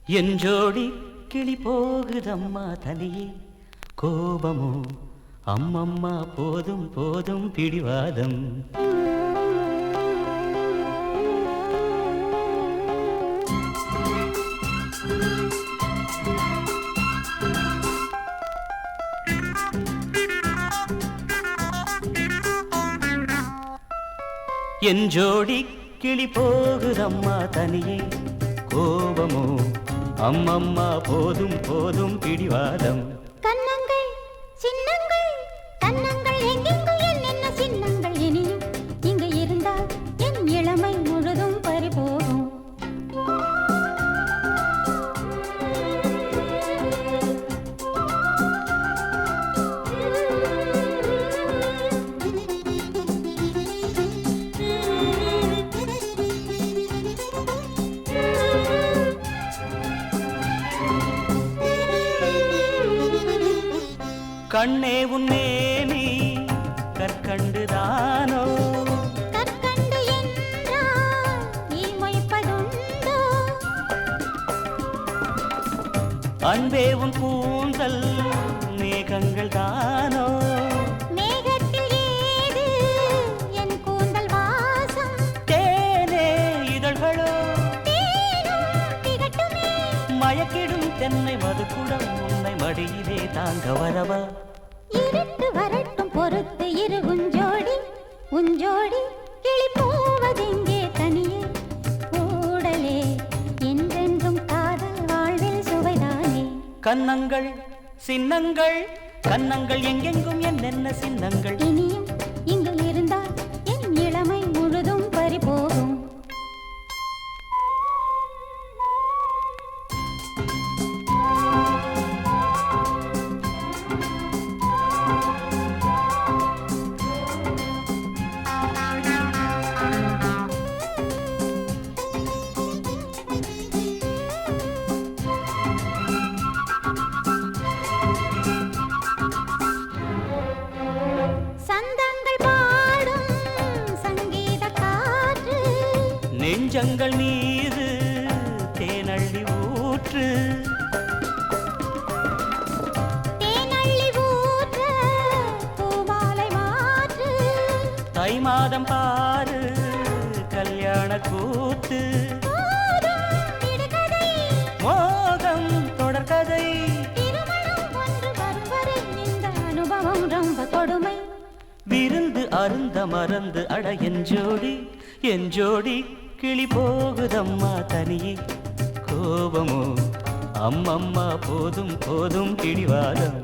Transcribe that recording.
என் ஜோடி கிளி போகுதம்மா தனியே கோபமோ அம்மம்மா போதும் போதும் பிடிவாதம் என் ஜோடி கிளி போகுதம்மா தனியே கோபமோ அம்மம்மா போதும் போதும் பிடிவாதம் கன்னங்கள் சின்னங்கள் கன்னங்கள் எங்கெங்கு என்னென்ன சின்னங்கள் இனியும் இங்கு இருந்தால் என் இளமை முழுதும் பறிபோகும் கண்ணே உன்னேனி கற்கண்டுதானோ கற்கண்டு என்றால் இமைப்பதுண்டோ அன்பே உன் கூந்தல் மேகங்கள் தானோ மேகத்தில் ஏது என் கூந்தல் வாசம் தேனே இதழ்களோ தேனும் திகட்டுமே மயக்கிடும் தென்னை மதுக்குடம் உன்னை மடியிலே தாங்க வரவா இருட்டு வரட்டும் பொறுத்து இரு உஞ்சோடி உஞ்சோடி கிளி போவதெங்கே தனியே கூடலே என்றென்றும் காதல் வாழ்வில் சுவைதானே கன்னங்கள் சின்னங்கள் கன்னங்கள் எங்கெங்கும் என்னென்ன சின்னங்கள் இனியும் இங்கு இருந்தால் என் இளமை முழுதும் பறிபோகும் சந்தங்கள் பாடும் சங்கீத காற்று நெஞ்சங்கள் மீது தேனள்ளி ஊற்று தேனள்ளி ஊற்ற பூமாலை மாற்று தை மாதம் பாரு கல்யாண கூத்து போதும் விடுகதை மோகம் தொடர்கதை திருமணம் ஒன்று வரும் வரை இந்த அனுபவம் ரொம்ப கொடுமை விருந்து அருந்த மறந்து அட என் ஜோடி கிளி போகுதம்மா தனியே கோபமோ அம்மம்மா போதும் போதும் பிடிவாதம்